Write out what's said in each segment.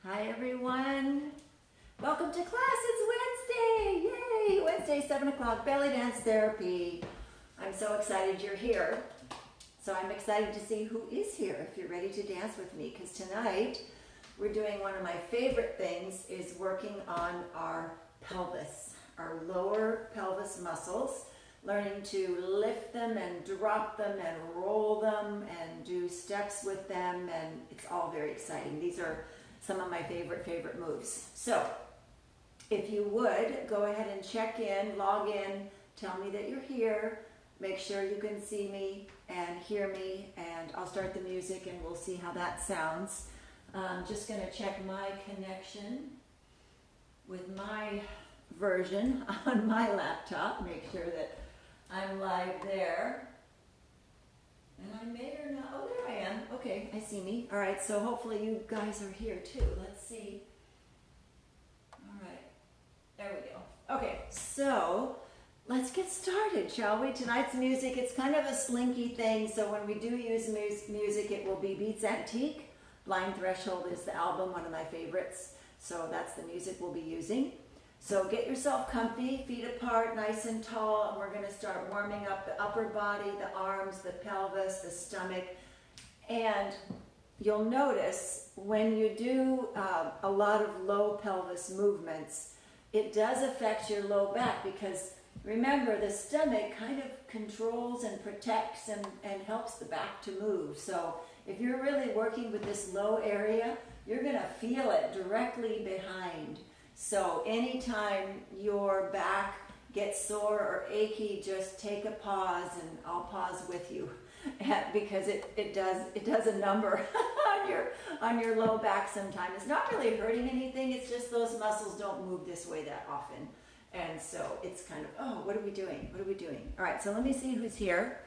Hi everyone. Welcome to class. It's Wednesday. Yay! Wednesday, 7 o'clock, belly dance therapy. I'm so excited you're here. So I'm excited to see who is here if you're ready to dance with me, because tonight we're doing one of my favorite things, is working on our pelvis, our lower pelvis muscles, learning to lift them and drop them and roll them and do steps with them, and it's all very exciting. These are some of my favorite moves. So if you would, go ahead and check in, log in, tell me that you're here, make sure you can see me and hear me, and I'll start the music and we'll see how that sounds. I'm just going to check my connection with my version on my laptop, make sure that I'm live there. And I may or not, oh there I am, okay, I see me. All right, so hopefully you guys are here too. Let's see. All right, there we go. Okay, so let's get started, shall we? Tonight's music, it's kind of a slinky thing, so when we do use music, it will be Beats Antique. Blind Threshold is the album, one of my favorites, so that's the music we'll be using. So get yourself comfy, feet apart, nice and tall, and we're going to start warming up the upper body, the arms, the pelvis, the stomach. And you'll notice when you do a lot of low pelvis movements, it does affect your low back, because remember, the stomach kind of controls and protects and helps the back to move. So if you're really working with this low area, you're going to feel it directly behind. So anytime your back gets sore or achy, just take a pause, and I'll pause with you, because it does a number on your low back sometimes. It's not really hurting anything, it's just those muscles don't move this way that often. And so it's kind of, oh, what are we doing? What are we doing? All right, so let me see who's here.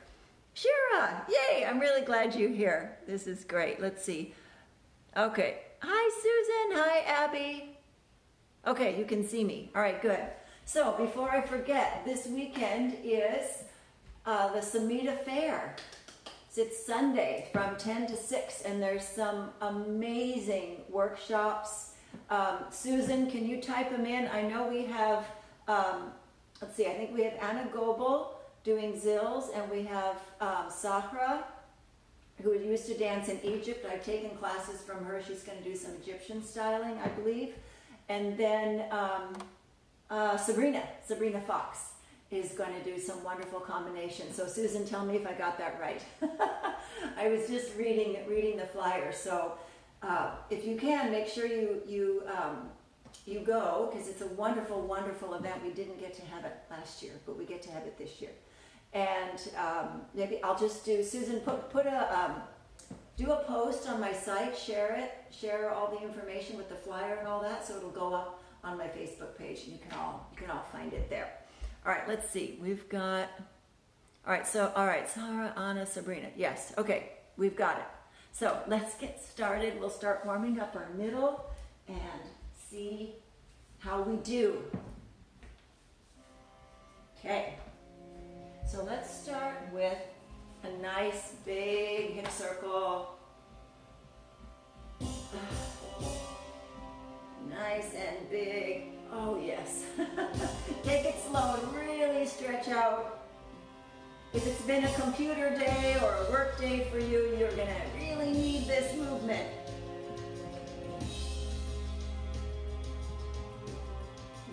Shira, yay, I'm really glad you're here. This is great. Let's see. Okay, hi Susan, hi Abby. Okay, you can see me. All right, good. So before I forget, this weekend is the Samita Fair. It's Sunday from 10 to 6, and there's some amazing workshops. Susan, can you type them in? I know we have, let's see, I think we have Anna Goebel doing Zills, and we have Sahra, who used to dance in Egypt. I've taken classes from her. She's going to do some Egyptian styling, I believe. And then Sabrina Fox is going to do some wonderful combinations. So Susan, tell me if I got that right. I was just reading the flyer. So if you can, make sure you go, because it's a wonderful event. We didn't get to have it last year, but we get to have it this year. And maybe I'll just do, Susan, do a post on my site, share all the information with the flyer and all that, so it'll go up on my Facebook page, and you can all find it there. All right, let's see. We've got, all right, Sarah, Anna, Sabrina. Yes, okay, we've got it. So let's get started. We'll start warming up our middle and see how we do. Okay, so let's start with a nice big hip circle. Nice and big. Oh yes. Take it slow and really stretch out. If it's been a computer day or a work day for you, you're gonna really need this movement.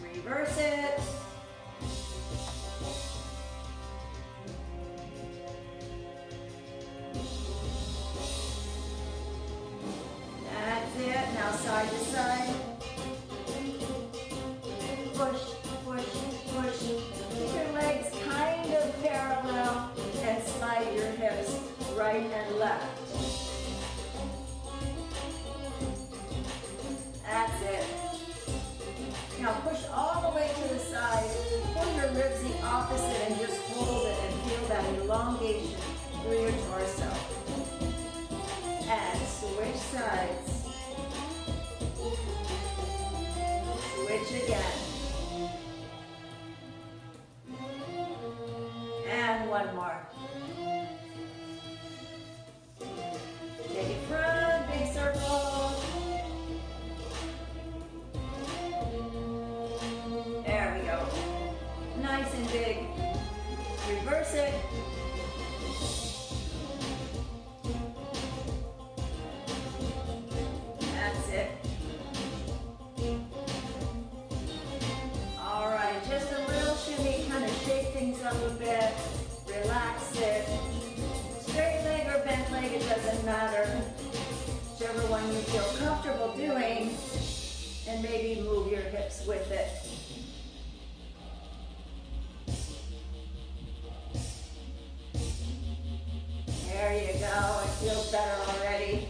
Reverse it. That's it. Now side to side. Push, push, push. Keep your legs kind of parallel and slide your hips right and left. That's it. Now push all the way to the big. Reverse it. That's it. All right, just a little shimmy, kind of shake things up a bit. Relax it. Straight leg or bent leg, it doesn't matter. Whichever one you feel comfortable doing, and maybe move your hips with it. There you go, it feels better already.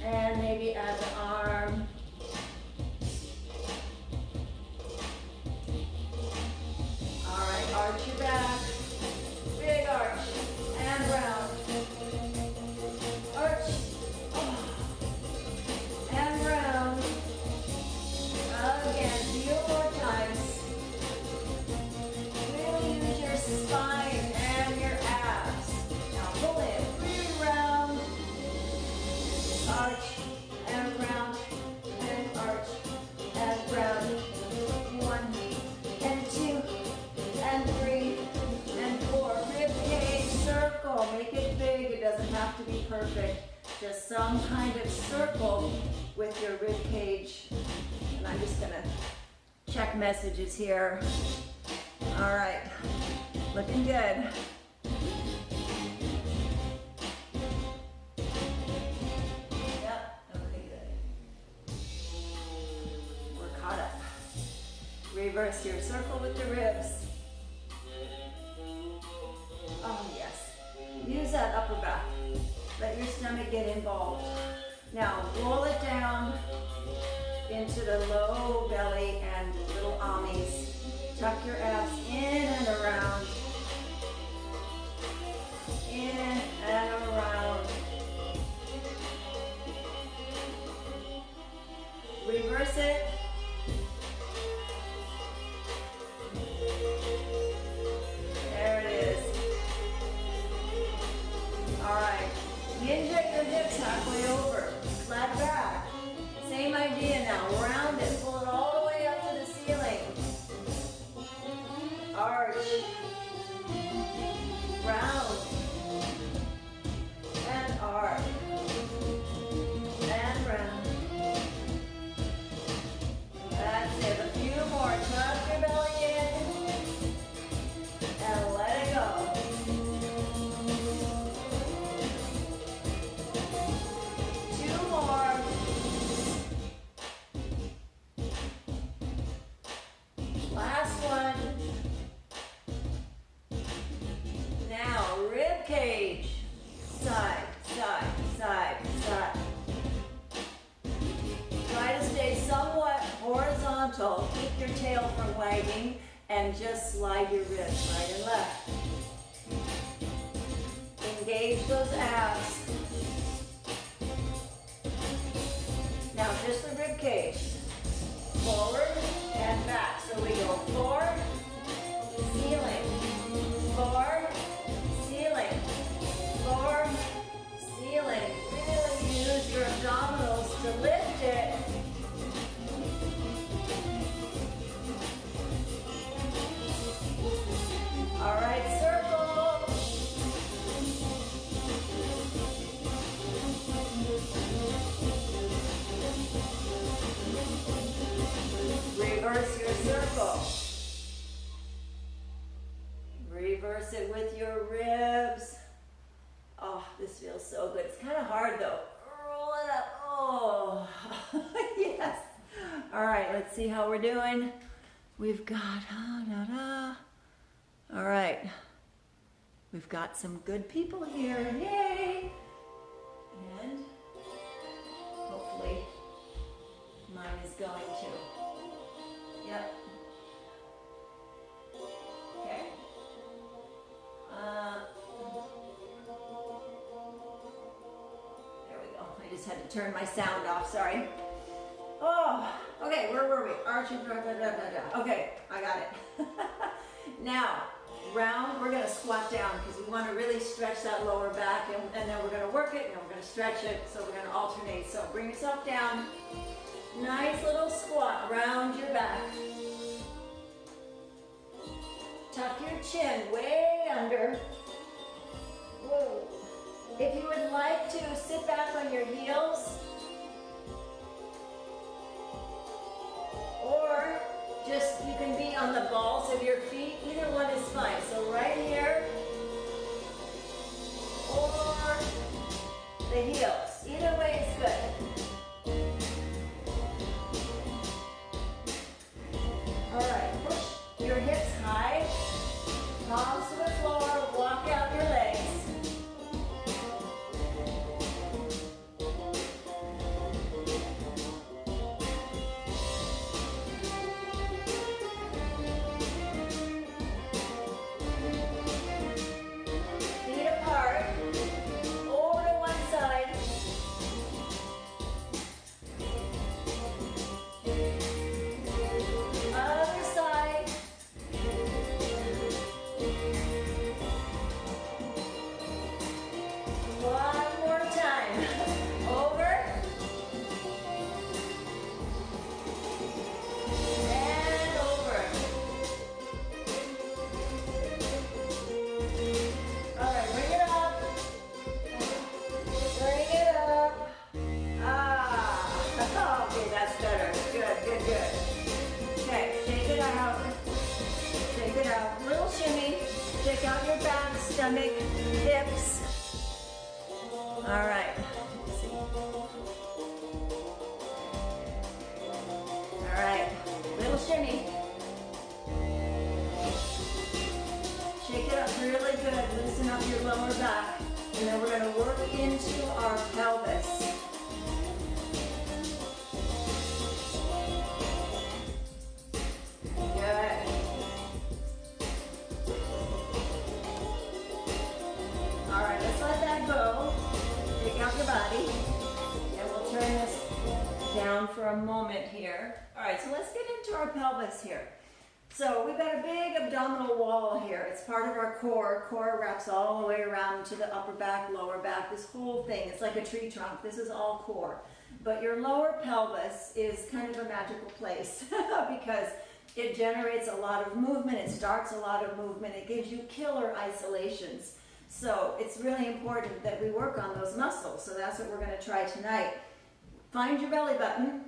And maybe add the arm. All right, arch your back. Big arch. And round. Arch. Oh. And round. Again, a few more times. Really use your spine and your abs. Now pull in. Really round. Arch. And round. And arch. And round. 1 and 2 and 3 and 4. Rib cage circle. Make it big. It doesn't have to be perfect. Just some kind of circle with your rib cage. And I'm just gonna check messages here. All right, looking good. Yep, okay, good. We're caught up. Reverse your circle with the ribs. Oh yes, use that upper back. Let your stomach get involved. Now roll it down into the low belly and little amis. Tuck your abs in and around. In and around. Reverse it. There it is. All right. Hinge at your hips halfway over. Flat back. Same idea now. Round it. Pull it all the way up to the ceiling. Arch. Round. And arch. And round. That's it. A few more. Tuck your belly in. And let it go. Last one. Now, rib cage. Side, side, side, side. Try to stay somewhat horizontal. Keep your tail from wagging and just slide your ribs right and left. Engage those abs. Now, just the rib cage. Forward and back. So we go 4, ceiling, 4, ceiling, 4, ceiling. Really use your abdominals to lift it. All right, circle. Reverse your circle. Reverse it with your ribs. Oh, this feels so good. It's kind of hard though. Roll it up. Oh, yes. All right, let's see how we're doing. We've got, all right. We've got some good people here. Yay. And hopefully mine is going to. Yep. Okay. There we go. I just had to turn my sound off, sorry. Oh, okay, where were we? Arching, okay, I got it. Now, round, we're gonna squat down because we wanna really stretch that lower back and then we're gonna work it and then we're gonna stretch it, so we're gonna alternate. So bring yourself down. Nice little squat, round your back. Tuck your chin way under. Whoa. If you would like to sit back on your heels, or just you can be on the balls of your feet, either one is fine. So right here, or the heels. Either way is good. All right, push your hips high, palms to the floor, walk out your legs. Feet apart, over to one side. Other side. One more time. Over. And over. All right, bring it up. Bring it up. Ah, okay, that's better. Good, good, good. Okay, shake it out. Shake it out. Little shimmy. Shake out your back, stomach, hips. All right. Let's see. All right. Little shimmy. Shake it up really good. Loosen up your lower back. And then we're going to work into our pelvis. Good. All right, let's let that go. Take out your body. And we'll turn this down for a moment here. All right, so let's get into our pelvis here. So we've got a big abdominal wall here. It's part of our core. Core wraps all the way around to the upper back, lower back, this whole thing. It's like a tree trunk. This is all core. But your lower pelvis is kind of a magical place because it generates a lot of movement. It starts a lot of movement. It gives you killer isolations. So it's really important that we work on those muscles. So that's what we're going to try tonight. Find your belly button.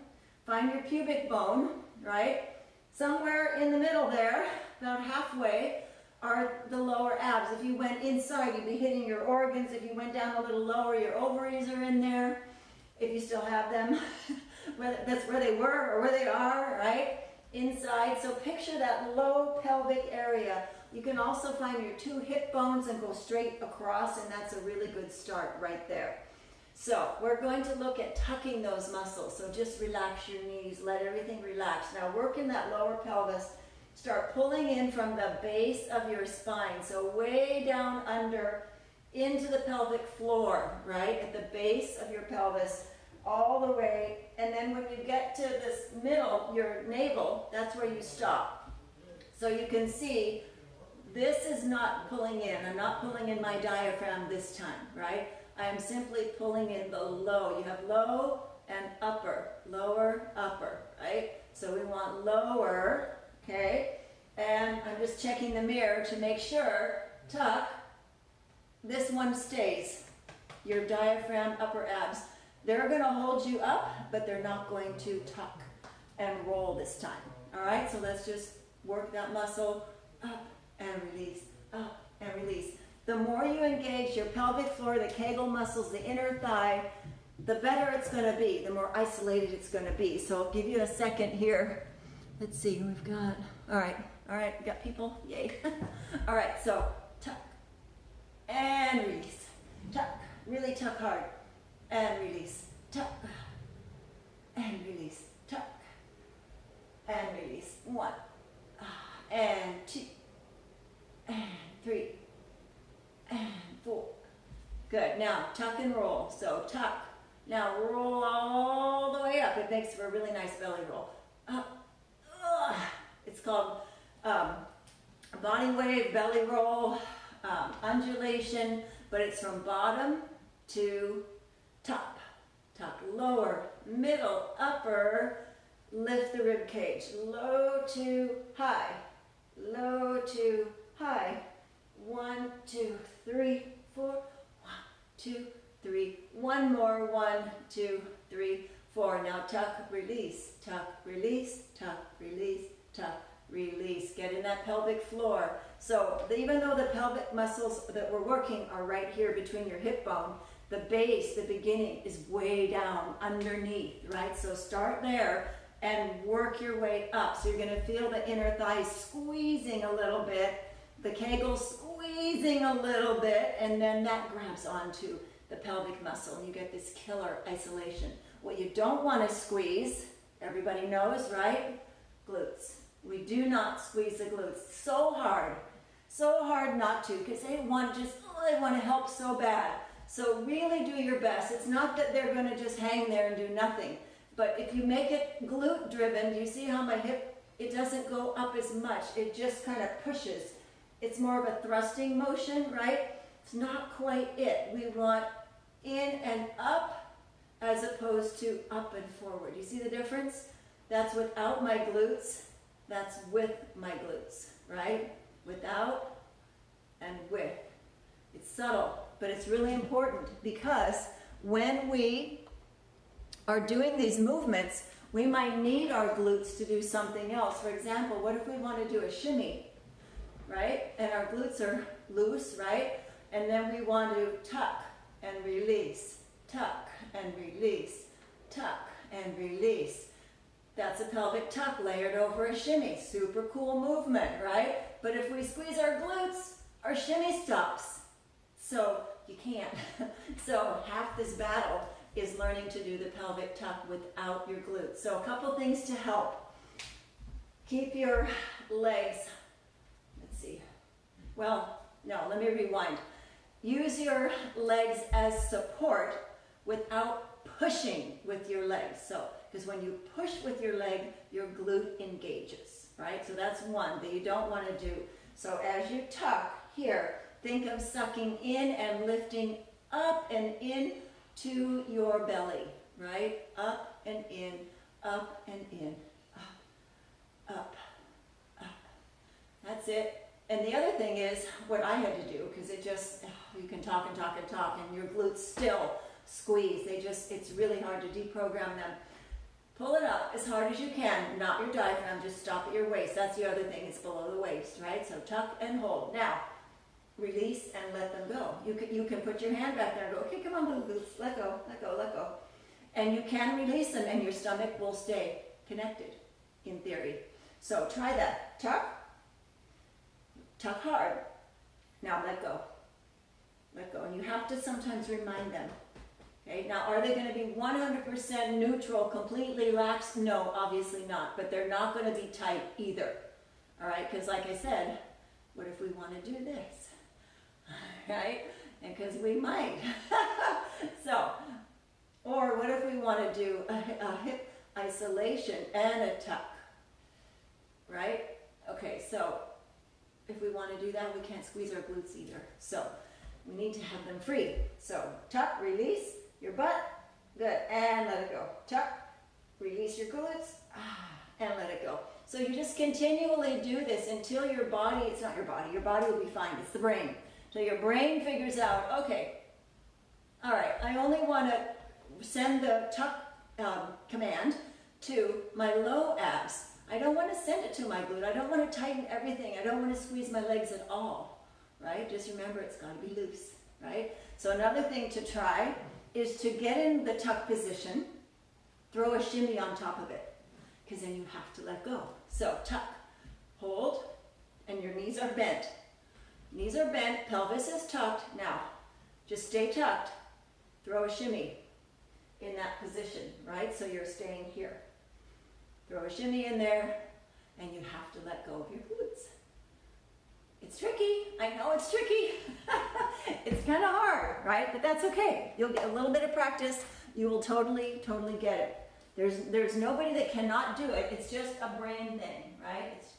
Find your pubic bone, right? Somewhere in the middle there, about halfway, are the lower abs. If you went inside, you'd be hitting your organs. If you went down a little lower, your ovaries are in there. If you still have them, that's where they were or where they are, right? Inside. So picture that low pelvic area. You can also find your two hip bones and go straight across, and that's a really good start right there. So we're going to look at tucking those muscles. So just relax your knees, let everything relax. Now work in that lower pelvis. Start pulling in from the base of your spine. So way down under into the pelvic floor, right? At the base of your pelvis, all the way. And then when you get to this middle, your navel, that's where you stop. So you can see this is not pulling in. I'm not pulling in my diaphragm this time, right? I am simply pulling in the low. You have low and upper, lower, upper, right? So we want lower, okay? And I'm just checking the mirror to make sure, tuck, this one stays. Your diaphragm, upper abs. They're gonna hold you up, but they're not going to tuck and roll this time, all right? So let's just work that muscle up and release, up and release. The more you engage your pelvic floor, the Kegel muscles, the inner thigh, the better it's going to be, the more isolated it's going to be. So I'll give you a second here. Let's see, we've got, all right, we got people, yay. All right, so tuck and release, tuck, really tuck hard, and release, tuck, and release, tuck, and release. 1, and 2, and 3, and 4. Good. Now tuck and roll. So tuck. Now roll all the way up. It makes for a really nice belly roll. Up. It's called body wave, belly roll, undulation, but it's from bottom to top. Tuck, lower, middle, upper. Lift the rib cage. Low to high. low to high. 1, 2, 3, 4. 1, 2, 3. One more. 1, 2, 3, 4. Now tuck, release, tuck, release, tuck, release. Get in that pelvic floor. So even though the pelvic muscles that we're working are right here between your hip bone, the base, the beginning, is way down underneath, right? So start there and work your way up. So you're going to feel the inner thighs squeezing a little bit, the kegels squeezing a little bit, and then that grabs onto the pelvic muscle, and you get this killer isolation. What you don't want to squeeze, everybody knows, right? Glutes. We do not squeeze the glutes so hard not to, because they want to help so bad. So really do your best. It's not that they're going to just hang there and do nothing, but if you make it glute driven, do you see how my hip, it doesn't go up as much, it just kind of pushes. It's more of a thrusting motion, right? It's not quite it. We want in and up as opposed to up and forward. You see the difference? That's without my glutes. That's with my glutes, right? Without and with. It's subtle, but it's really important, because when we are doing these movements, we might need our glutes to do something else. For example, what if we want to do a shimmy, right? And our glutes are loose, right? And then we want to tuck and release, tuck and release, tuck and release. That's a pelvic tuck layered over a shimmy. Super cool movement, right? But if we squeeze our glutes, our shimmy stops. So you can't. So half this battle is learning to do the pelvic tuck without your glutes. So a couple things to help. Keep your legs, let's see. Well, no, let me rewind. Use your legs as support without pushing with your legs. So, because when you push with your leg, your glute engages, right? So that's one that you don't want to do. So as you tuck here, think of sucking in and lifting up and in to your belly, right? Up and in, up and in, up, up, up. That's it. And the other thing is, what I had to do, because it just, you can talk and talk and talk, and your glutes still squeeze. It's really hard to deprogram them. Pull it up as hard as you can, not your diaphragm, just stop at your waist. That's the other thing, it's below the waist, right? So tuck and hold. Now, release and let them go. You can put your hand back there and go, okay, come on, little glutes, let go, let go, let go. And you can release them, and your stomach will stay connected, in theory. So try that. Tuck. Tuck hard. Now let go. Let go. And you have to sometimes remind them. Okay, now are they going to be 100% neutral, completely lax? No, obviously not. But they're not going to be tight either. All right, because like I said, what if we want to do this? Right? And because we might. So, or what if we want to do a hip isolation and a tuck? Right? Okay, so if we want to do that, we can't squeeze our glutes either. So we need to have them free. So tuck, release your butt, good, and let it go. Tuck, release your glutes, and let it go. So you just continually do this until your body, it's not your body will be fine, it's the brain. So your brain figures out, okay, all right, I only want to send the tuck command to my low abs. I don't want to send it to my glute. I don't want to tighten everything. I don't want to squeeze my legs at all, right? Just remember, it's got to be loose, right? So another thing to try is to get in the tuck position, throw a shimmy on top of it, because then you have to let go. So tuck, hold, and your knees are bent. Knees are bent, pelvis is tucked. Now, just stay tucked. Throw a shimmy in that position, right? So you're staying here. Throw a shimmy in there, and you have to let go of your glutes. It's tricky. I know it's tricky. It's kind of hard, right? But that's okay. You'll get a little bit of practice. You will totally, totally get it. There's nobody that cannot do it. It's just a brain thing, right? It's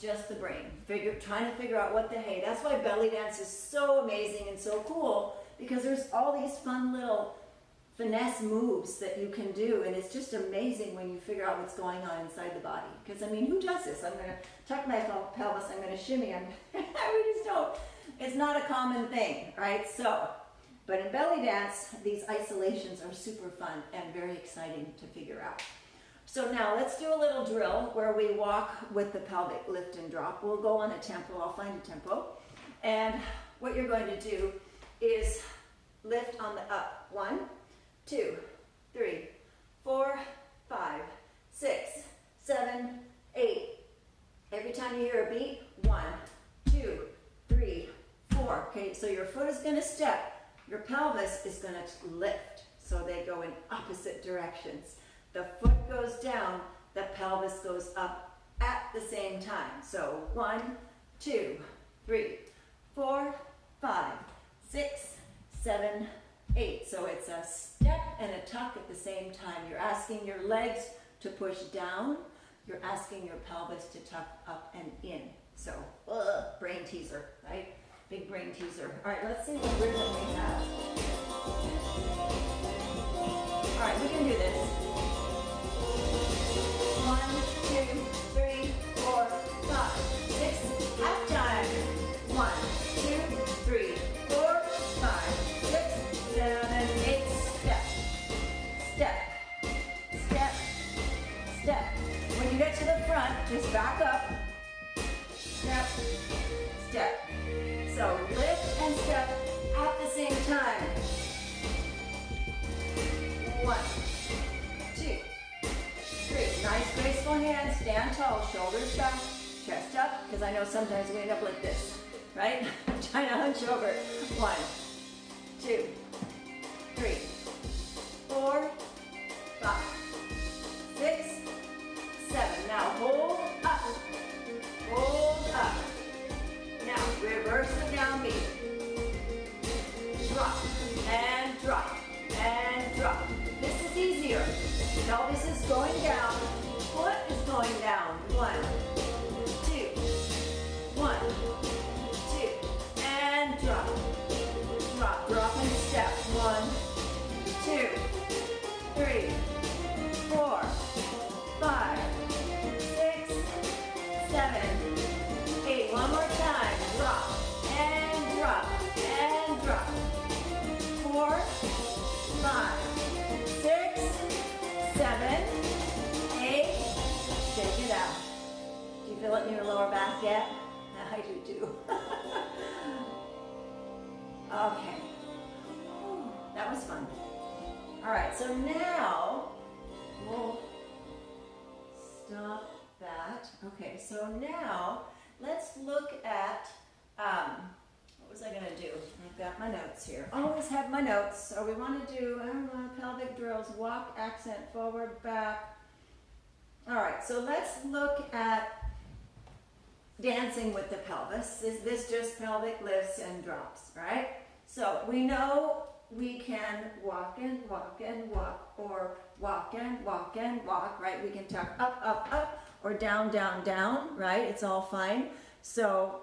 just the brain. Trying to figure out what the hey. That's why belly dance is so amazing and so cool, because there's all these fun finesse moves that you can do, and it's just amazing when you figure out what's going on inside the body. Because I mean, who does this? I'm going to tuck my pelvis, I'm going to shimmy, we just don't. It's not a common thing, right? So, but in belly dance, these isolations are super fun and very exciting to figure out. So now let's do a little drill where we walk with the pelvic lift and drop. We'll go on a tempo, I'll find a tempo. And what you're going to do is lift on the up. 1, 2, 3, 4, 5, 6, 7, 8. Every time you hear a beat, 1, 2, 3, 4. Okay, so your foot is going to step, your pelvis is going to lift. So they go in opposite directions. The foot goes down, the pelvis goes up at the same time. So 1, 2, 3, 4, 5, 6, 7, 8. So it's a step and a tuck at the same time. You're asking your legs to push down. You're asking your pelvis to tuck up and in. So, brain teaser, right? Big brain teaser. All right, let's see what rhythm we have. All right, we can do this. 1, 2, 3, 4, 5, 6. Half time. 1, 2, 3, 4, 5, 6, 7, 8. Step, step, step, step. When you get to the front, just back up. Step, step. So lift and step at the same time. 1, 2, 3. Nice graceful hands. Stand tall. Shoulders back. Chest up. Because I know sometimes we end up like this, right? Trying to hunch over. 1, 2, 3, 4, 5, 6, 7. Now hold up. Hold up. Now reverse the downbeat. Drop and drop and drop. This is easier. Pelvis is going down. Foot is going down. 1, 2, 1, 2, and drop. Drop, drop and step. 1, 2, 3, 4, 5, 6, 7, 8. One more time. Drop and drop and drop. 4, 5, 6, 7, 8. Shake it out. Do you feel it in your lower back yet? I do too. Okay. That was fun. All right, so now we'll stop that. Okay, so now let's look at, what was I going to do? I've got my notes here. Always have my notes. So we want to do, pelvic drills, walk, accent, forward, back. All right, so let's look at dancing with the pelvis. Is this just pelvic lifts and drops, right? So we know we can walk and walk and walk, or walk and walk and walk, right? We can tuck up, up, up, or down, down, down, right? It's all fine. So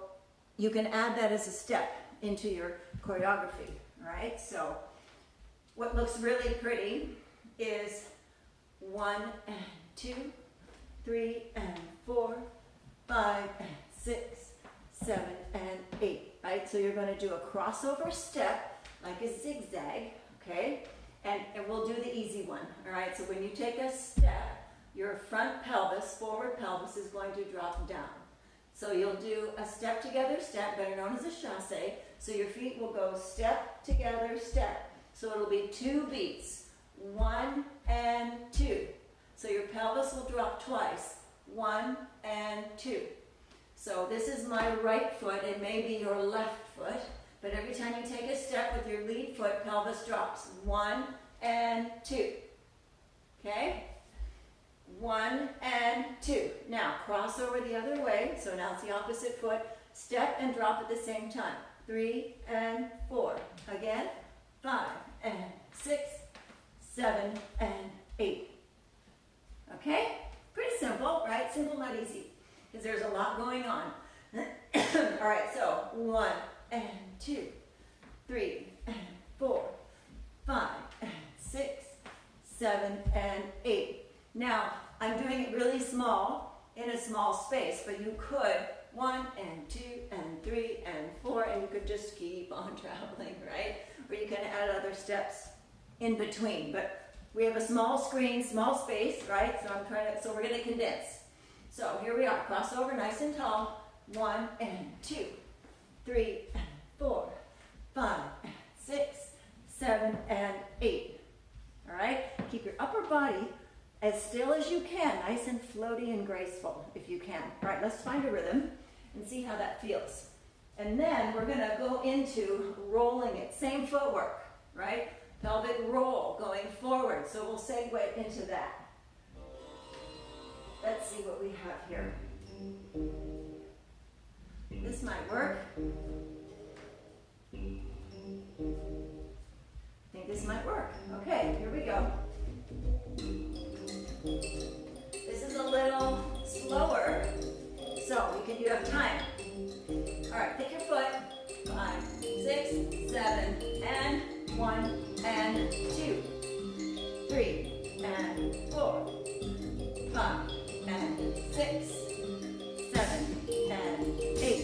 you can add that as a step into your choreography, right? So what looks really pretty is 1 and 2, 3 and 4, 5 and 6, 7 and 8, right? So you're going to do a crossover step like a zigzag, okay? And we'll do the easy one, all right? So when you take a step, your front pelvis, forward pelvis, is going to drop down. So you'll do a step together step, better known as a chassé. So your feet will go step together step. So it'll be 2 beats, 1 and 2. So your pelvis will drop twice, 1 and 2. So this is my right foot, it may be your left foot, but every time you take a step with your lead foot, pelvis drops 1 and 2. Okay? 1 and 2. Now cross over the other way, so now it's the opposite foot. Step and drop at the same time. 3 and 4. Again, 5 and 6, 7 and 8. Okay? Pretty simple, right? Simple, not easy, because there's a lot going on. All right, so 1 and 2, 3 and 4, 5 and 6, 7, and 8. Now, I'm doing it really small in a small space, but you could 1 and 2 and 3 and 4, and you could just keep on traveling, right? Or you can add other steps in between. But we have a small screen, small space, right? So we're gonna condense. So here we are, cross over nice and tall. 1 and 2, 3 and 4, 5 and 6, 7 and 8. All right? Keep your upper body as still as you can, nice and floaty and graceful if you can. All right, let's find a rhythm and see how that feels. And then we're gonna go into rolling it, same footwork, right? Pelvic roll going forward, so we'll segue into that. Let's see what we have here. This might work. I think this might work. Okay, here we go. This is a little slower, so you have time. All right, pick your foot. 5, 6, 7, and 1, and 2, 3, and 4, 5, and 6, 7, and 8.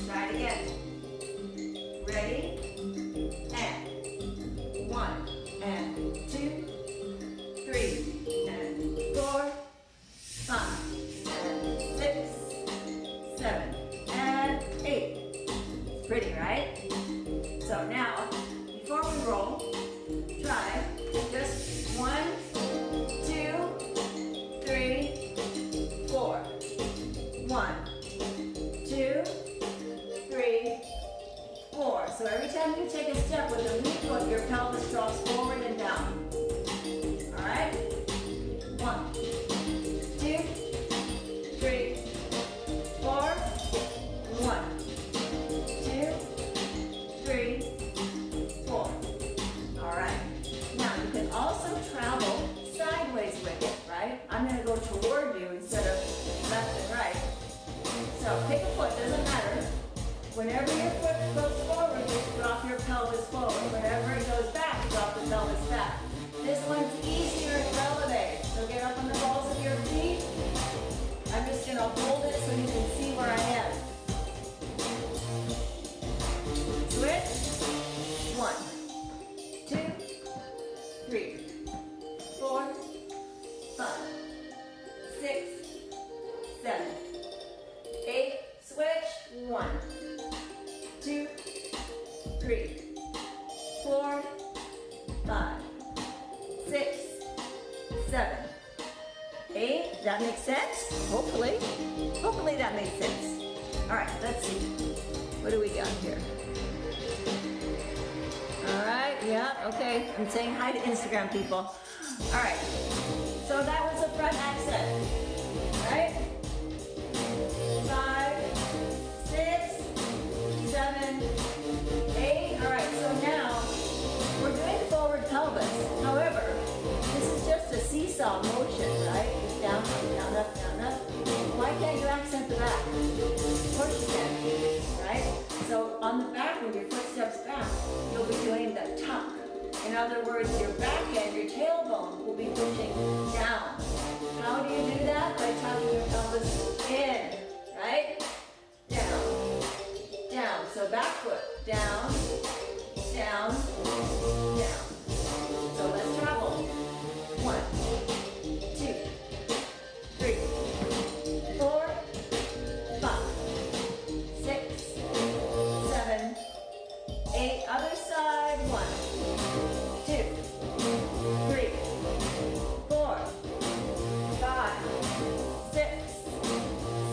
Try it again. Ready? And 1, and 2, 3, and 4, 5, and 6, 7, and 8. It's pretty, right? So now, before we roll, try just 1, 2, 3, 4. 1, 2, 3, 4. So every time you take a step with a lead foot, your pelvis drops forward and down. All right? 1, 2, 3, 4. 1, 2, 3, 4. All right. Now you can also travel sideways with it, right? I'm going to go toward you instead of left and right. So pick a foot, doesn't matter. Whenever your foot goes forward, just drop your pelvis forward. Whenever it goes back, drop the pelvis back. This one's easier to elevate. So get up on the balls of your feet. I'm just going to hold it so you can see where I am. Switch. 1, 2, 3, 4, 5, 6, 7, 8. Switch. 1, 2, 3, 4, 5, 6, 7, 8. Does that make sense? Hopefully. Hopefully that makes sense. All right, let's see. What do we got here? All right, yeah, okay. I'm saying hi to Instagram people. All right, so that was the front accent, right? 5, 6, 7, 8. All right, so now we're doing forward pelvis. However, this is just a seesaw motion, right? Just down, up, down, up, down, up. Why can't you accent the back? Of course you can, right? So on the back, when your foot steps back, you'll be doing the tuck. In other words, your back end, your tailbone will be pushing down. How do you do that? By tucking your pelvis in, right? Down, down. So back foot, down, down, down. So let's travel. 1, 2, 3, 4, 5, 6, 7, 8. Other side. 1, 2, 3, 4, 5, 6,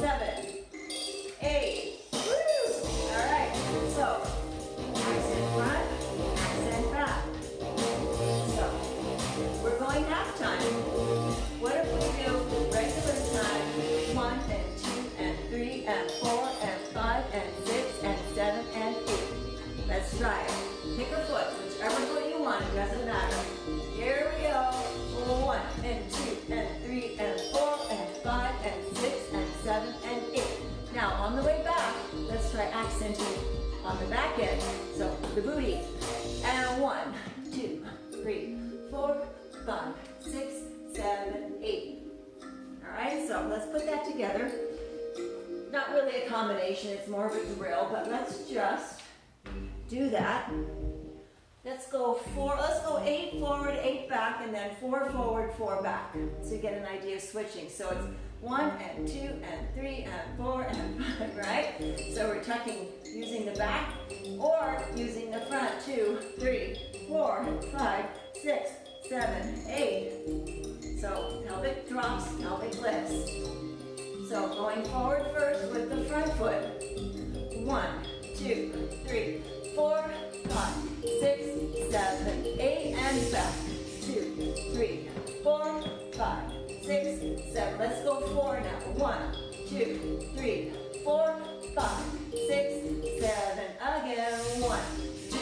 7, 8. Woo! All right. So accent front, accent back. So we're going half time. What if we do regular time? 1 and 2 and 3 and 4 and 5 and 6 and 7 and 8. Let's try it. Pick a foot, whichever foot you want, it doesn't matter. Here we go. 1 and 2 and 3 and 4 and 5 and 6 and 7 and 8. Now on the way back, let's try accenting on the back end. So the booty. And 1, 2, 3, 6, 7, 8. All right, so let's put that together. Not really a combination, it's more of a drill, but let's just do that. Let's go 8 forward, 8 back, and then 4 forward, 4 back. So you get an idea of switching. So it's 1 and 2 and 3 and 4 and 5, right? So we're tucking using the back or using the front. 2, 3, 4, 5, 6, 7, 8. So pelvic drops, pelvic lifts. So going forward first with the front foot. 1, 2, 3, 4, 5, 6, 7, 8, and back. 2, 3, 4, 5, 6, 7. Let's go 4 now. 1, 2, 3, 4, 5, 6, 7. Again. 1, 2,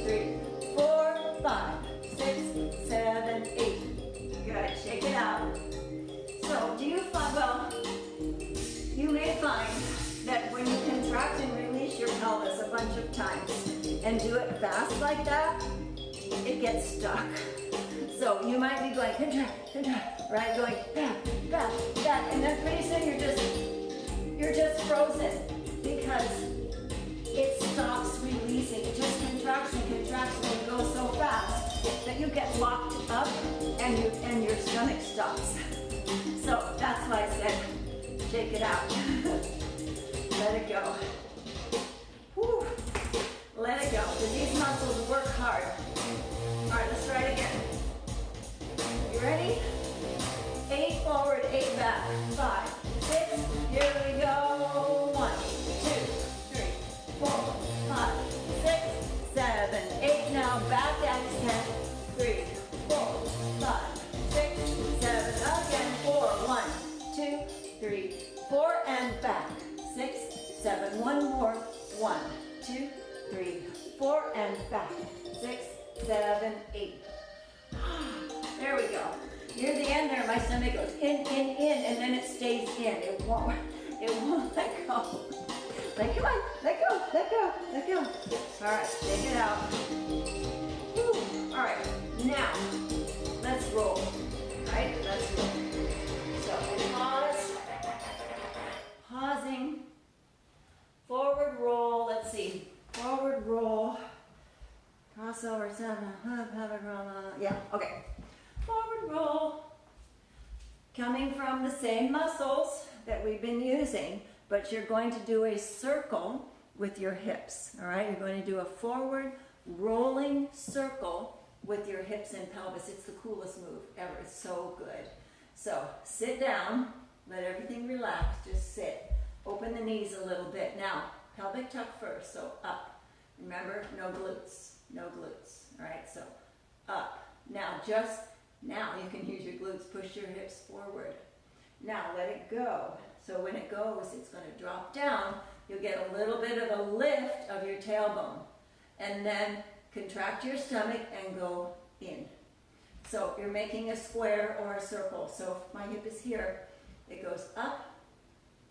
3, 4, 5, 6, 7, 8. Good. Shake it out. So do you find, well, you may find that when you contract and release your pelvis a bunch of times and do it fast like that, it gets stuck. So you might be going contract, contract, right? Going back, back, back, and then pretty soon you're just frozen because it stops releasing. It just contracts and contracts and you go so fast that you get locked up and your stomach stops. So that's why I said shake it out. Let it go. Whew. Let it go, because these muscles work hard. All right, let's try it again. You ready? 8 forward, 8 back. 5, 6, here we go. 1, 2, 3, 4, 5, 6, 7, 8. Now back, exhale. 3, 4, 5, 6, 7. Again, 4, 1, 2, 3, 4, and back. 6, 7. One more. 1, 2, 3, 4, and back. 6, 7, 8. There we go. Near the end there, my stomach goes in, and then it stays in. It won't let go. Like, come on, let go, let go, let go. All right, take it out. Whew. All right, now, let's roll. Right, let's roll. So, pause. Pausing. Forward roll, let's see. Forward roll. Crossover, yeah, okay. Forward roll. Coming from the same muscles that we've been using, but you're going to do a circle with your hips, all right? You're going to do a forward rolling circle with your hips and pelvis. It's the coolest move ever. It's so good. So sit down, let everything relax, just sit. Open the knees a little bit. Now, pelvic tuck first, so up. Remember, no glutes, no glutes, all right? So up. Now, now you can use your glutes, push your hips forward. Now, let it go. So when it goes, it's going to drop down. You'll get a little bit of a lift of your tailbone. And then contract your stomach and go in. So you're making a square or a circle. So if my hip is here, it goes up,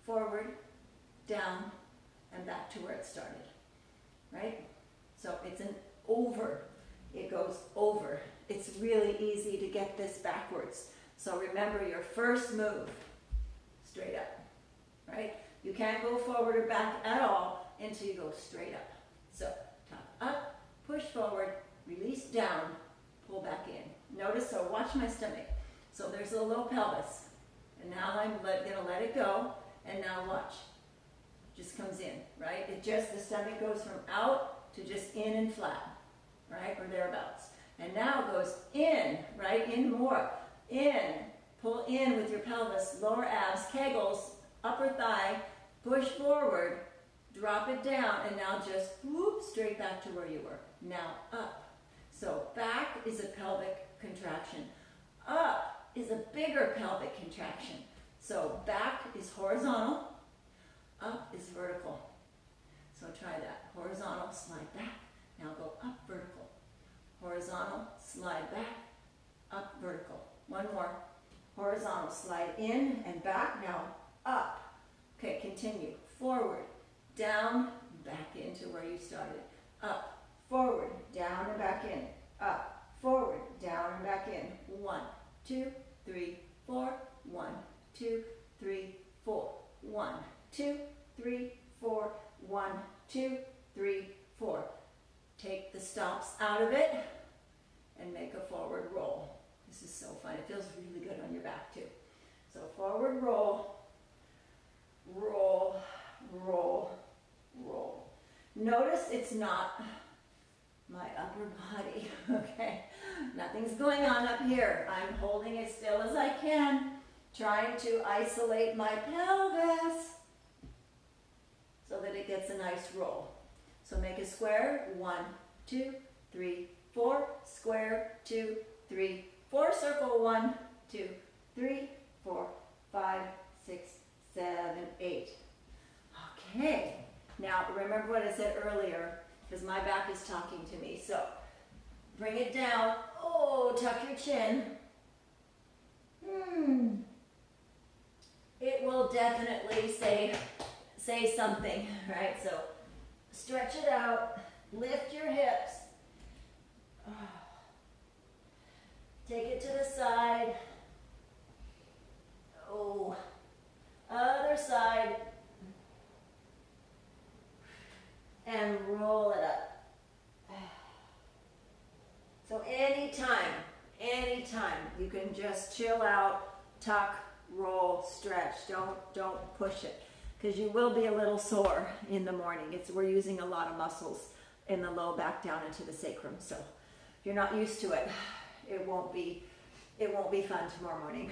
forward, down, and back to where it started, right? So it's an over. It goes over. It's really easy to get this backwards. So remember your first move, straight up, right? You can't go forward or back at all until you go straight up. So top up, push forward, release down, pull back in. Notice, so watch my stomach. So there's a low pelvis. And now I'm gonna let it go. And now watch. Just comes in, right? The stomach goes from out to just in and flat, right? Or thereabouts. And now it goes in, right? In more. In. Pull in with your pelvis, lower abs, kegels, upper thigh, push forward, drop it down, and now just whoop, straight back to where you were. Now up. So back is a pelvic contraction. Up is a bigger pelvic contraction. So back is horizontal, up is vertical. So try that. Horizontal, slide back. Now go up, vertical. Horizontal, slide back, up, vertical. One more. Horizontal, slide in and back. Now up. Okay, continue. Forward, down, back into where you started. Up, forward, down and back in. Up, forward, down and back in. 1, 2, 3, 4. 1, 2, 3, 4. 1, 2, 3, 4. 1, 2, 3, 4. Take the stops out of it and make a forward roll. This is so fun. It feels really good on your back too. So forward roll, roll, roll, roll. Notice it's not my upper body, okay? Nothing's going on up here. I'm holding as still as I can, trying to isolate my pelvis so that it gets a nice roll. So make a square, 1, 2, 3, 4, square, 2, 3, 4, circle, 1, 2, 3, 4, 5, 6, 7, 8. Okay, now remember what I said earlier, because my back is talking to me. So bring it down. Oh, tuck your chin. It will definitely say something, right? So stretch it out, lift your hips. Take it to the side. Oh, other side. And roll it up. So anytime you can just chill out, tuck, roll, stretch. Don't push it, because you will be a little sore in the morning. We're using a lot of muscles in the low back down into the sacrum. So if you're not used to it, it won't be fun tomorrow morning.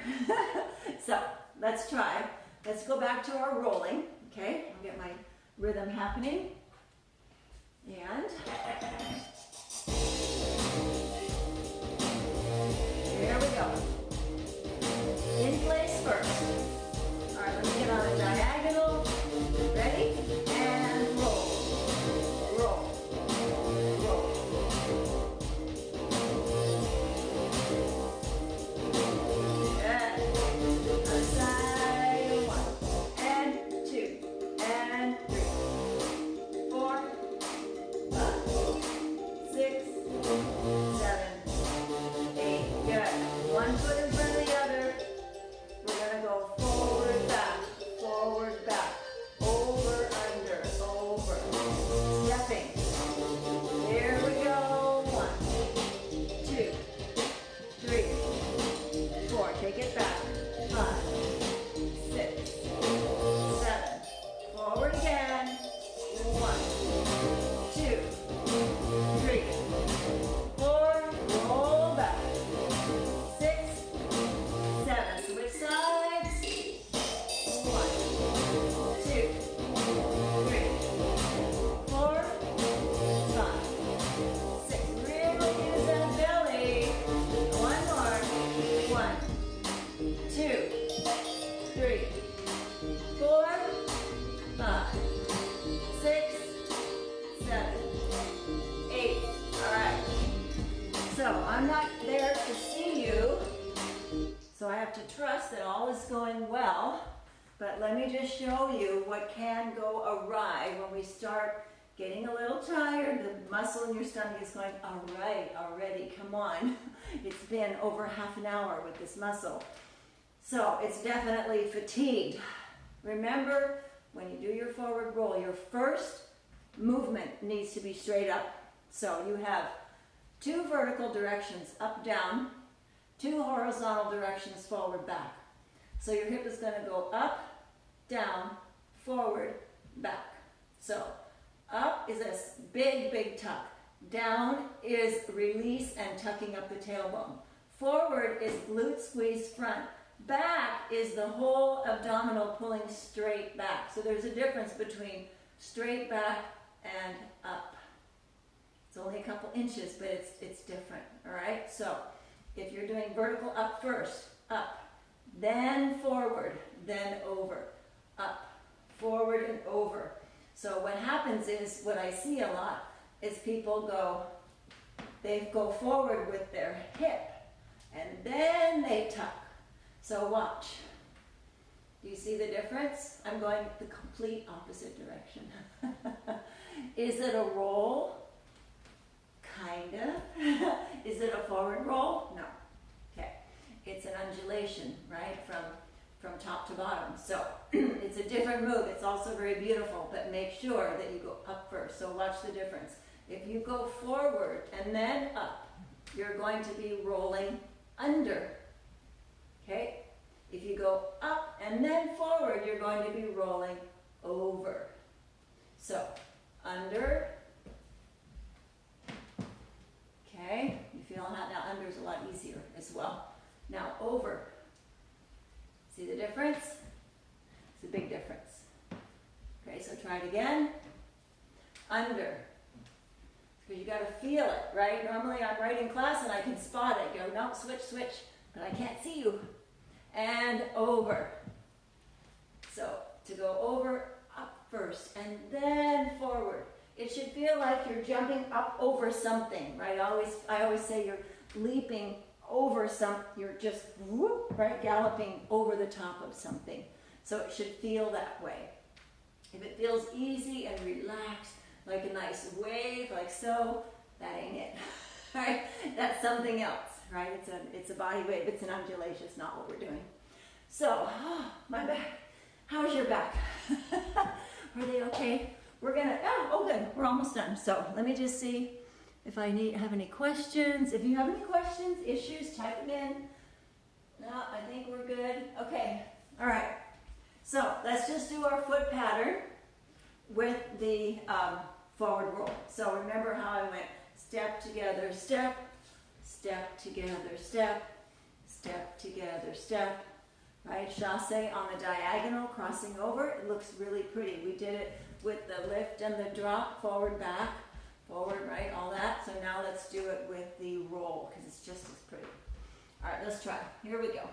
So let's try. Let's go back to our rolling. Okay, I'll get my rhythm happening. And here we go. In place first. All right, let's get on a diagonal. Ready? And roll. Roll. Roll. Good. Other side. 1 and 2 and 3, 4, 5, 6, 7, 8. Good. One foot in front of the other. We're going to go forward, back, over, under, over. Stepping. Here we go. 1, 2, 3, 4. Take it back. 5, 6, 7. Forward again. 1, 2, 3, 4. Roll back. 6, 7. Switch sides. 1, 2, 3, 4, 5, 6. Really use that belly. One more. 1, 2, 3, 4, 5, 6, 7, 8. All right. So I'm not there to see you, so I have to trust that all is going well. But let me just show you what can go awry when we start getting a little tired. The muscle in your stomach is going, all right, already, come on. It's been over half an hour with this muscle. So it's definitely fatigued. Remember, when you do your forward roll, your first movement needs to be straight up. So you have 2 vertical directions, up, down, 2 horizontal directions, forward, back. So your hip is going to go up, down, forward, back. So up is a big, big tuck. Down is release and tucking up the tailbone. Forward is glute squeeze front. Back is the whole abdominal pulling straight back. So there's a difference between straight back and up. It's only a couple inches, but it's different, all right? So if you're doing vertical up first, up, then forward, then over, up, forward and over. So what happens is, what I see a lot is people they go forward with their hip and then they tuck. So watch. Do you see the difference? I'm going the complete opposite direction. Is it a roll? Kind of. Is it a forward roll? No. Okay. it's an undulation, right, from top to bottom. So it's a different move. It's also very beautiful, but make sure that you go up first. So watch the difference. If you go forward and then up, you're going to be rolling under, okay? If you go up and then forward, you're going to be rolling over. So under, okay? You feel how now under's a lot easier as well. Now over. See the difference? It's a big difference. Okay, so try it again. Under. Because you got to feel it, right? Normally I'm right in class and I can spot it. Go, no, switch, switch. But I can't see you. And over. So to go over, up first, and then forward. It should feel like you're jumping up over something, right? I always say you're leaping over you're just whoop, right, galloping over the top of something. So it should feel that way. If it feels easy and relaxed, like a nice wave, like so, that ain't it, right? That's something else, right? It's a body wave. It's an undulation. It's not what we're doing. So, my back. How's your back? Are they okay? We're gonna. Oh, good. We're almost done. So let me just see if I have any questions. If you have any questions, issues, type them in. No, I think we're good. Okay. All right. So let's just do our foot pattern with the forward roll. So remember how I went step together, step, step together, step, step together, step, right? Chasse on the diagonal, crossing over. It looks really pretty. We did it with the lift and the drop, forward, back, forward, right? All that. So now let's do it with the roll because it's just as pretty. All right, let's try. Here we go.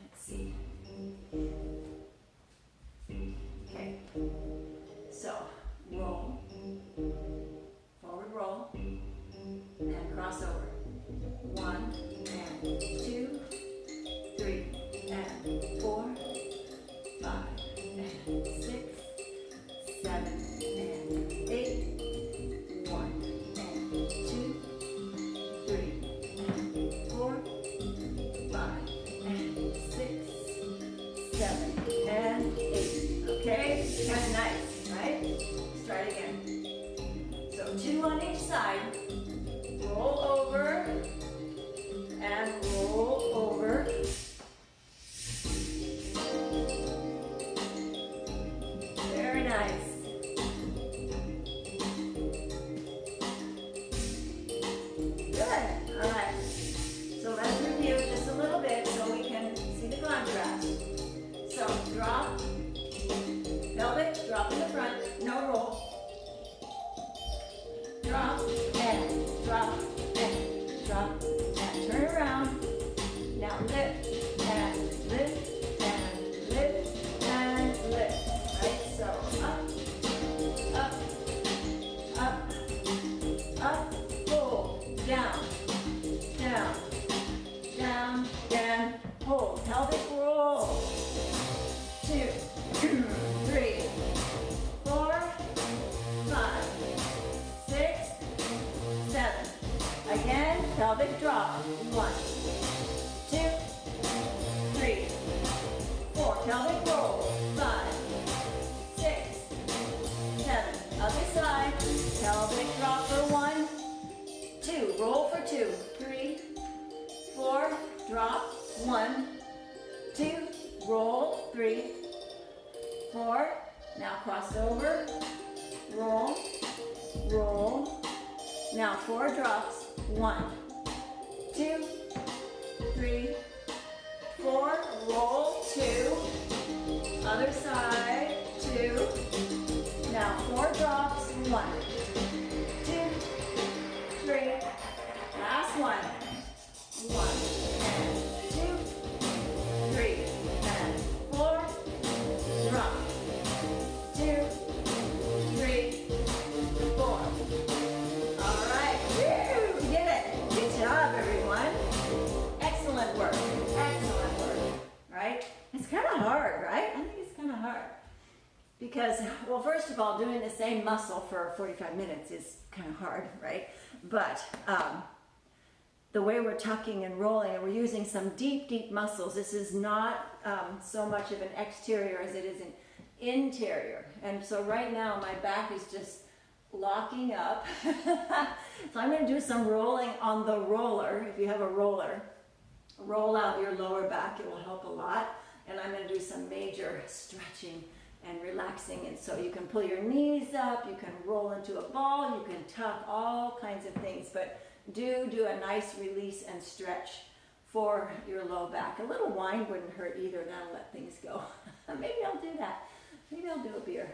Let's see. Okay, so roll, forward roll, and cross over. 1 and 2, 3 and 4, 5 and 6, 7 and 8, 1 and 2, 3 and 4, 5 and 6, 7 and 8. Okay, kind of nice, right? Let's try it again. So 2 on each side. Roll over and roll over. Very nice. Good. All right. So let's review just a little bit so we can see the contrast. So drop, pelvic, drop in the front, no roll. Drop and drop and drop and turn around. Now lift and lift and lift and lift. Right? So up, up, up, up, hold, down, down, down, and hold. Pelvic roll. 2, 3, 4, 5, 6, 7. Again, pelvic drop. 1, 2, 3, 4. Pelvic roll. 5, 6, 7. Other side. Pelvic drop for 1, 2. Roll for 2, 3, 4. Drop. 1, 2. Roll. 3, 4. Now cross over. Roll. Roll. Now 4 drops. 1, 2, 3, 4. Roll. 2. Other side. 2. Now 4 drops. 1, 2, 3. Last one. 1 and 2, 3 and 4. Drop. 2, 3, 4. All right. Woo! We did it. Good job, everyone. Excellent work. Excellent work. Right? It's kind of hard, right? I think it's kind of hard. Because, well, first of all, doing the same muscle for 45 minutes is kind of hard, right? But the way we're tucking and rolling, and we're using some deep, deep muscles. This is not so much of an exterior as it is an interior. And so right now my back is just locking up. So I'm going to do some rolling on the roller. If you have a roller, roll out your lower back. It will help a lot. And I'm going to do some major stretching and relaxing. And so you can pull your knees up, you can roll into a ball, you can tuck, all kinds of things. But do a nice release and stretch for your low back. A little wine wouldn't hurt either. That'll let things go. Maybe I'll do that. Maybe I'll do a beer.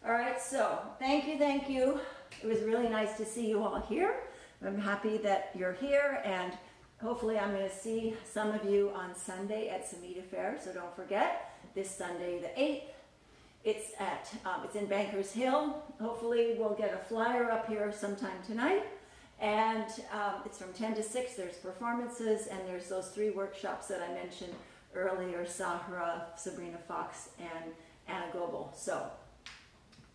All right, so thank you, thank you. It was really nice to see you all here. I'm happy that you're here, and hopefully I'm going to see some of you on Sunday at Samita Fair. So don't forget, this Sunday the 8th, it's in Bankers Hill. Hopefully we'll get a flyer up here sometime tonight. And it's from 10 to 6. There's performances, and there's those 3 workshops that I mentioned earlier, Sahara, Sabrina Fox, and Anna Goebel. So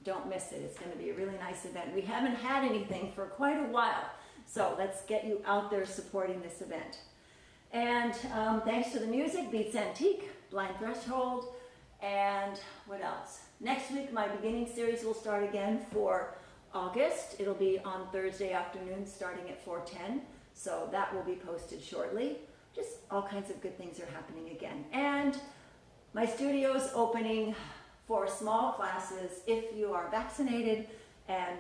don't miss it. It's going to be a really nice event. We haven't had anything for quite a while, so let's get you out there supporting this event. And thanks to the music, Beats Antique, Blind Threshold, and what else? Next week, my beginning series will start again for August. It'll be on Thursday afternoon starting at 4:10, so that will be posted shortly. Just all kinds of good things are happening again. And my studio's opening for small classes. If you are vaccinated and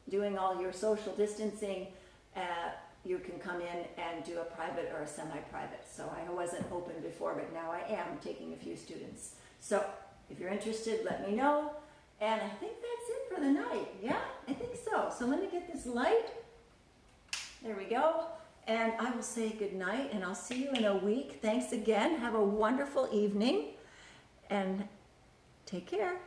doing all your social distancing, you can come in and do a private or a semi-private. So I wasn't open before, but now I am taking a few students. So if you're interested, let me know. And I think that's it for the night. Yeah, I think so. So let me get this light. There we go. And I will say good night, and I'll see you in a week. Thanks again. Have a wonderful evening, and take care.